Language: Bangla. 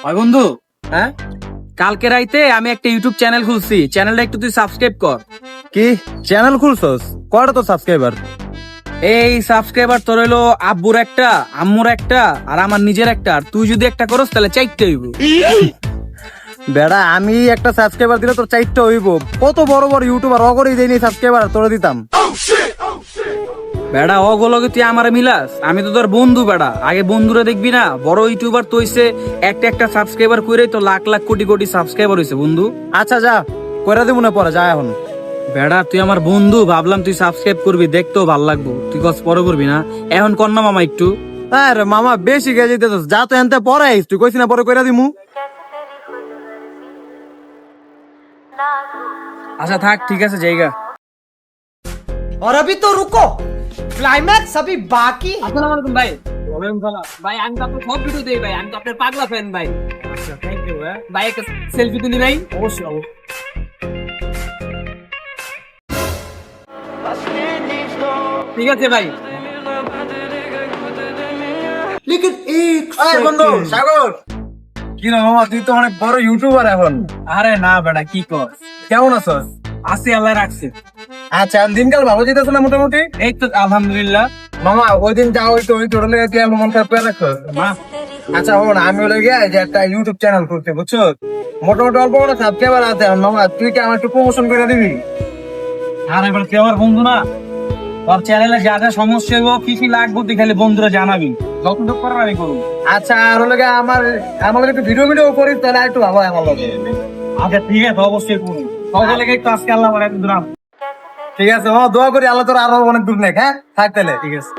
হয় বন্ধু, হ্যাঁ কালকে রাইতে আমি একটা ইউটিউব চ্যানেল খুলছি, চ্যানেলটা একটু তুই সাবস্ক্রাইব কর। কি চ্যানেল খুলছস? কয়টা তো সাবস্ক্রাইবার? এই সাবস্ক্রাইবার তোর হইলো আব্বুর একটা, আম্মুর একটা, আর আমার নিজের একটা। আর তুই যদি একটা করস তাহলে 4টা হইব। বেড়া আমি একটা সাবস্ক্রাইবার দিলে তোর 4টা হইব? কত বড় বড় ইউটিউবার অগরেই দেয়নি সাবস্ক্রাইবার, তোরা দিতাম। বেড়া অগলগে তুই আমারে মিলাস? আমি তো তোর বন্ধু বেড়া, আগে বন্ধুরা দেখবি না? বড় ইউটিউবার তো হইছে একটা একটা সাবস্ক্রাইবার কইরাই তো লাখ লাখ কোটি কোটি সাবস্ক্রাইবার হইছে বন্ধু। আচ্ছা যা, কইরা দিব না পরে, যা এখন। বেড়া তুই আমার বন্ধু, ভাবলাম তুই সাবস্ক্রাইব করবি, দেখতেও ভাল লাগবো। তুই কস পরে করবি না? এখন কর না মামা একটু। আরে মামা বেশি গেছে দিতেছস, যা তো এনতে পরে আইস, তুই কইছিস না পরে কইরা দিমু। আচ্ছা থাক, ঠিক আছে জায়গা। और अभी तो रुको, क्लाइमैक्स अभी बाकी है। আসসালামু আলাইকুম ভাই। ওয়ালাইকুম সালাম ভাই, আমি তো আপনার সব ভিডিও দেই ভাই, আমি তো আপনার পাগলা ফ্যান ভাই। আচ্ছা থ্যাংক ইউ ভাই, একটা সেলফি তুলি ভাই। অবশ্যই। ঠিক আছে ভাই। लेकिन एक এই বন্ধু সাগর, কি রে মামা, তুই তো অনেক বড় ইউটিউবার এখন। আরে না বেটা, কি কর? কেমন আছস? আছি, আল্লাহ রাখছে। আচ্ছা দিনকাল ভালো যেতেছে না মোটামুটি? এই তো আলহামদুলিল্লাহ। মামা ওই দিন যা হইতো ওই তোর লেগে তুই মন খারাপ করে রাখছস। আচ্ছা শোন, আমি হলে গিয়ে যে একটা ইউটিউব চ্যানেল করতে, বুঝছো? মোটামুটি অল্প করে সাবস্ক্রাইবার আছে। আর মামা তুই কি আমার একটু প্রমোশন করে দিবি? আর এবার তুই আমার বন্ধু না? তোর চ্যানেলে যা যা সমস্যা হইব, কি কি লাগবে তুই খালি বন্ধুরা জানাবি, যতটুকু করার আমি করবো। আচ্ছা আর হলে গিয়ে আমার লগে একটু ভিডিও করিস, তাহলে আর একটু ভালো হয় আমার লগে। আচ্ছা ঠিক আছে, অবশ্যই করবো। সকলে একটু আজকে আল্লাহ আমার একদম। ঠিক আছে, ও দোয়া করি আল্লাহ তোর আরো অনেক দূর নেক। হ্যাঁ থাক তাহলে। ঠিক আছে।